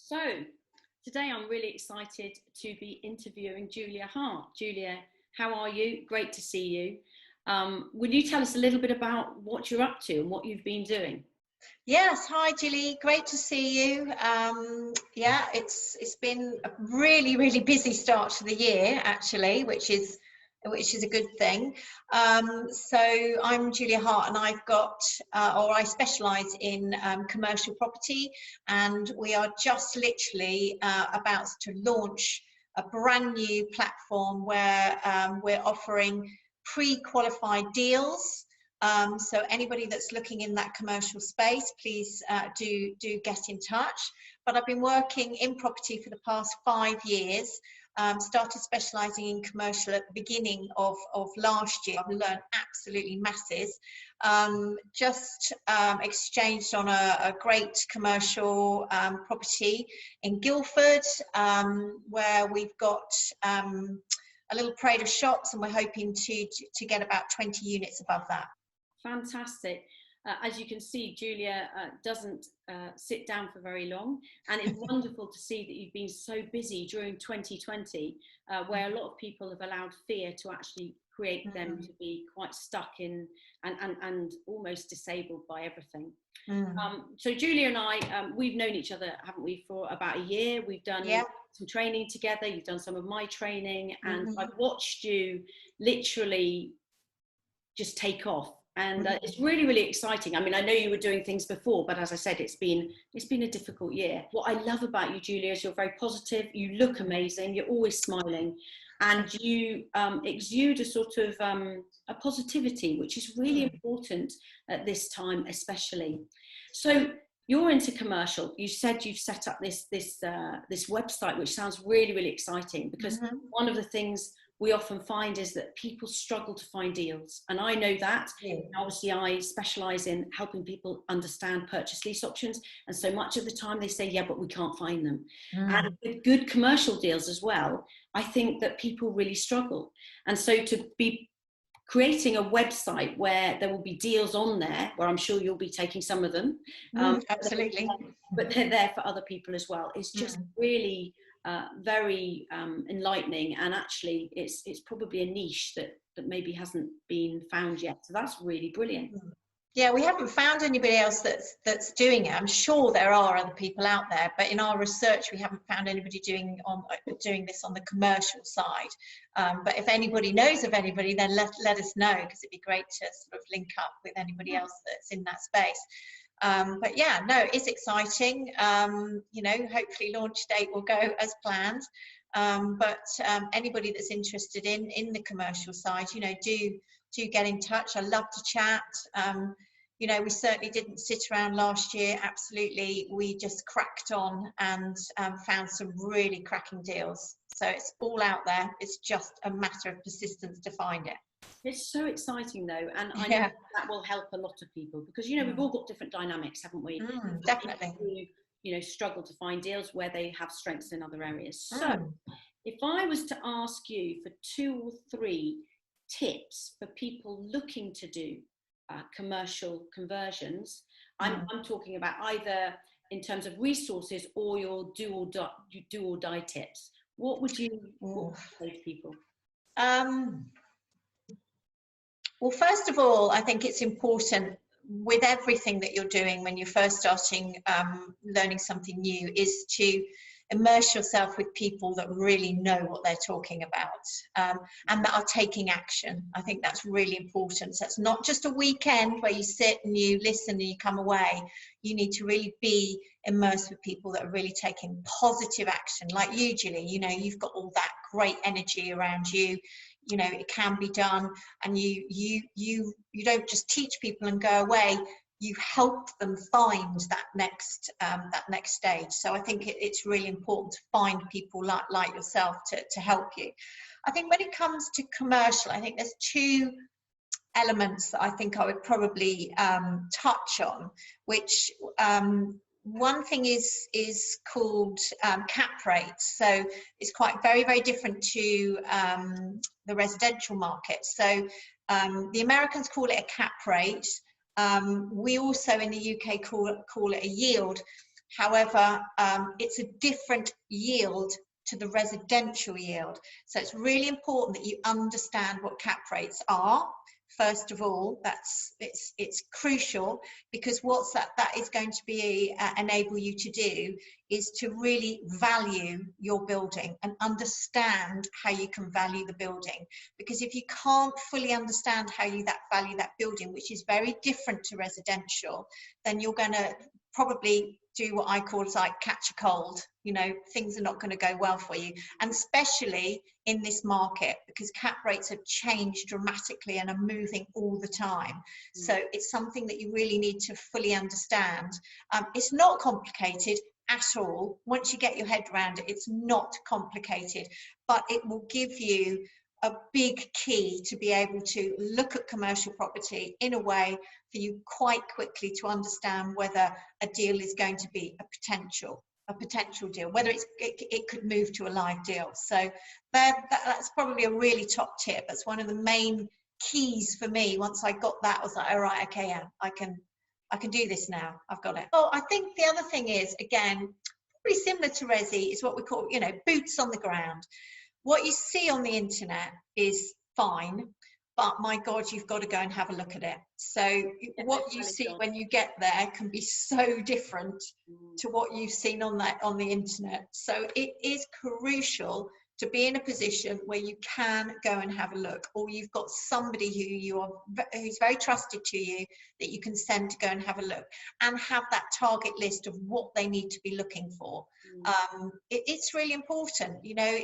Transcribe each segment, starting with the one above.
So today I'm really excited to be interviewing Julia Hart. Julia, how are you? Great to see you. Will you tell us a little bit about what you're up to and what you've been doing? Yes, hi Gillie, great to see you. Yeah, it's been a really busy start to the year actually, which is a good thing. So I'm Julia Hart, and I've got I specialise in commercial property, and we are just literally about to launch a brand new platform where we're offering pre-qualified deals. So anybody that's looking in that commercial space, please do get in touch. But I've been working in property for the past 5 years. Started specialising in commercial at the beginning of last year. I've learned absolutely masses. Just exchanged on a great commercial property in Guildford, where we've got a little parade of shops, and we're hoping to get about 20 units above that. Fantastic. As you can see, Julia doesn't sit down for very long, and it's wonderful to see that you've been so busy during 2020, where a lot of people have allowed fear to actually create them to be quite stuck in and almost disabled by everything. So Julia and I, we've known each other, haven't we, for about a year. We've done some training together. You've done some of my training, and I've watched you literally just take off. And it's really exciting. I mean, I know you were doing things before, but as I said, it's been a difficult year. What I love about you, Julia, is you're very positive. You look amazing. You're always smiling, and you exude a sort of a positivity, which is really important at this time, especially. So you're into commercial. You said you've set up this website, which sounds really exciting, because one of the things we often find is that people struggle to find deals. And I know that. Obviously, I specialise in helping people understand purchase lease options. And so much of the time they say, yeah, but we can't find them. And with good commercial deals as well, I think that people really struggle. And so to be creating a website where there will be deals on there, where I'm sure you'll be taking some of them. Absolutely. But they're there for other people as well. It's just really very enlightening, and actually it's probably a niche that maybe hasn't been found yet. So that's really brilliant. Yeah, we haven't found anybody else that's doing it. I'm sure there are other people out there, but in our research we haven't found anybody doing this on the commercial side. But if anybody knows of anybody, then let us know, because it'd be great to sort of link up with anybody else that's in that space. But yeah, no, it's exciting. You know, hopefully launch date will go as planned. But anybody that's interested in the commercial side, you know, do get in touch. I love to chat. You know, we certainly didn't sit around last year. Absolutely, we just cracked on and found some really cracking deals. So it's all out there. It's just a matter of persistence to find it. It's so exciting though, and I know that will help a lot of people, because you know we've all got different dynamics, haven't we? Definitely. Who, you know, struggle to find deals where they have strengths in other areas. So if I was to ask you for 2 or 3 tips for people looking to do commercial conversions, I'm talking about either in terms of resources or your do or die tips. What would you say to people? Well, first of all, I think it's important with everything that you're doing when you're first starting learning something new, is to immerse yourself with people that really know what they're talking about, and that are taking action. I think that's really important. So it's not just a weekend where you sit and you listen and you come away. You need to really be immersed with people that are really taking positive action, like you, Gillie. You know, you've got all that great energy around you. You know, it can be done, and you don't just teach people and go away. You help them find that next stage. So I think it's really important to find people like yourself to help you. I think when it comes to commercial, I think there's 2 elements that I think I would probably touch on, which one thing is called cap rates. So it's quite very different to the residential market. So the Americans call it a cap rate. We also in the UK call it a yield. However, it's a different yield to the residential yield. So it's really important that you understand what cap rates are. First of all, it's crucial, because what's that is going to be enable you to do is to really value your building and understand how you can value the building. Because if you can't fully understand how you value that building, which is very different to residential, then you're going to probably do what I call like catch a cold. You know, things are not going to go well for you, and especially in this market, because cap rates have changed dramatically and are moving all the time. So it's something that you really need to fully understand. It's not complicated at all. Once you get your head around it, it's not complicated, but it will give you a big key to be able to look at commercial property in a way for you quite quickly to understand whether a deal is going to be a potential deal, whether it could move to a live deal. So that's probably a really top tip. That's one of the main keys for me. Once I got that, I was like, all right, okay, yeah, I can do this now. I've got it. Oh, I think the other thing is, again, pretty similar to Resi, is what we call, you know, boots on the ground. What you see on the internet is fine, but my God, you've got to go and have a look at it. So what you see when you get there can be so different to what you've seen on the internet. So it is crucial to be in a position where you can go and have a look, or you've got somebody who's very trusted to you that you can send to go and have a look, and have that target list of what they need to be looking for. It's really important, you know,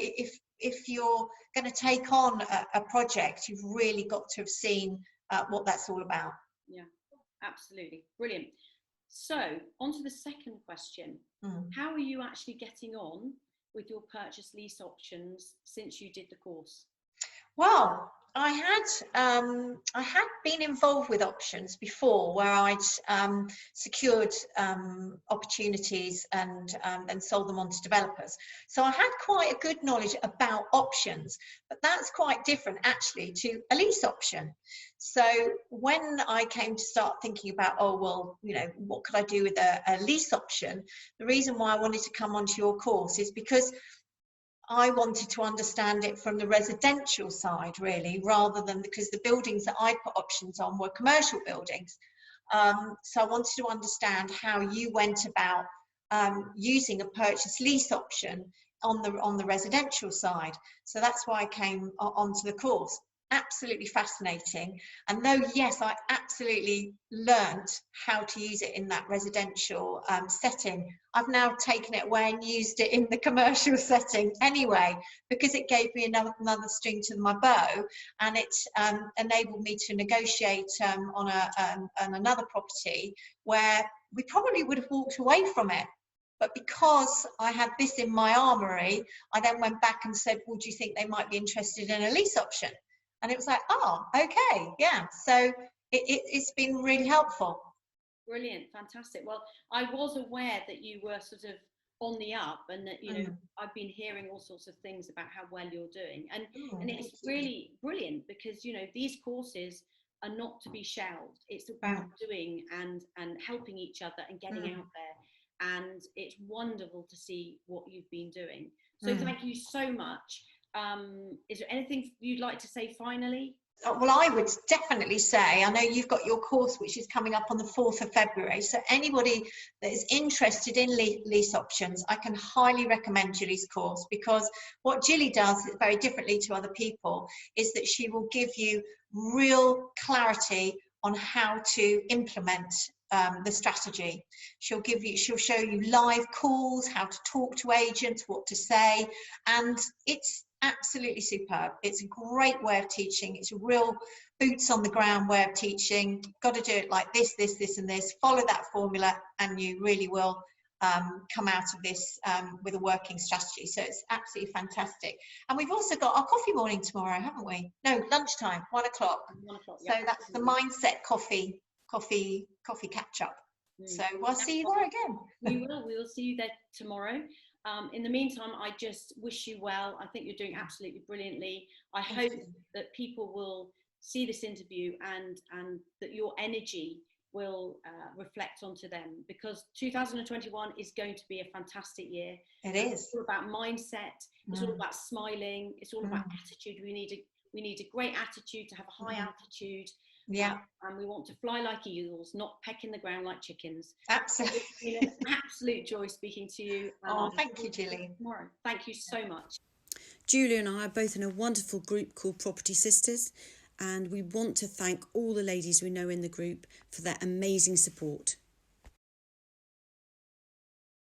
if you're going to take on a project, you've really got to have seen what that's all about. Yeah, absolutely. Brilliant. So on to the second question. How are you actually getting on with your purchase lease options since you did the course? Well, I had been involved with options before, where I'd secured opportunities and sold them on to developers. So I had quite a good knowledge about options, but that's quite different actually to a lease option. So when I came to start thinking about, oh, well, you know, what could I do with a lease option? The reason why I wanted to come onto your course is because I wanted to understand it from the residential side, really, rather than, because the buildings that I put options on were commercial buildings. So I wanted to understand how you went about using a purchase lease option on the residential side. So that's why I came onto the course. Absolutely fascinating. And though, yes, I absolutely learnt how to use it in that residential setting, I've now taken it away and used it in the commercial setting anyway, because it gave me another string to my bow, and it enabled me to negotiate on another property where we probably would have walked away from it. But because I had this in my armoury, I then went back and said, well, do you think they might be interested in a lease option? And it was like, oh, okay, yeah. So it's been really helpful. Brilliant, fantastic. Well, I was aware that you were sort of on the up, and that, you know, I've been hearing all sorts of things about how well you're doing. And it's really brilliant, because, you know, these courses are not to be shelved. It's about doing and helping each other and getting out there. And it's wonderful to see what you've been doing. So thank you so much. Is there anything you'd like to say finally? Well, I would definitely say, I know you've got your course which is coming up on the 4th of February, so anybody that is interested in lease options, I can highly recommend Gillie's course, because what Gillie does very differently to other people is that she will give you real clarity on how to implement the strategy. She'll show you live calls, how to talk to agents, what to say, and it's absolutely superb. It's a great way of teaching. It's a real boots on the ground way of teaching. Got to do it like this, this, this, and this. Follow that formula, and you really will come out of this with a working strategy. So it's absolutely fantastic. And we've also got our coffee morning tomorrow, haven't we? No, lunchtime, 1 o'clock. 1 o'clock. So that's the mindset coffee catch up. So we'll see you there again. We will see you there tomorrow. In the meantime, I just wish you well. I think you're doing absolutely brilliantly. I hope that people will see this interview and that your energy will reflect onto them, because 2021 is going to be a fantastic year. It is. It's all about mindset. It's all about smiling. It's all about attitude. We need a great attitude to have a high altitude. Yeah. And we want to fly like eagles, not peck in the ground like chickens. Absolutely. It's been an absolute joy speaking to you. Oh, thank you, Gillie. Tomorrow. Thank you so much. Julia and I are both in a wonderful group called Property Sisters, and we want to thank all the ladies we know in the group for their amazing support.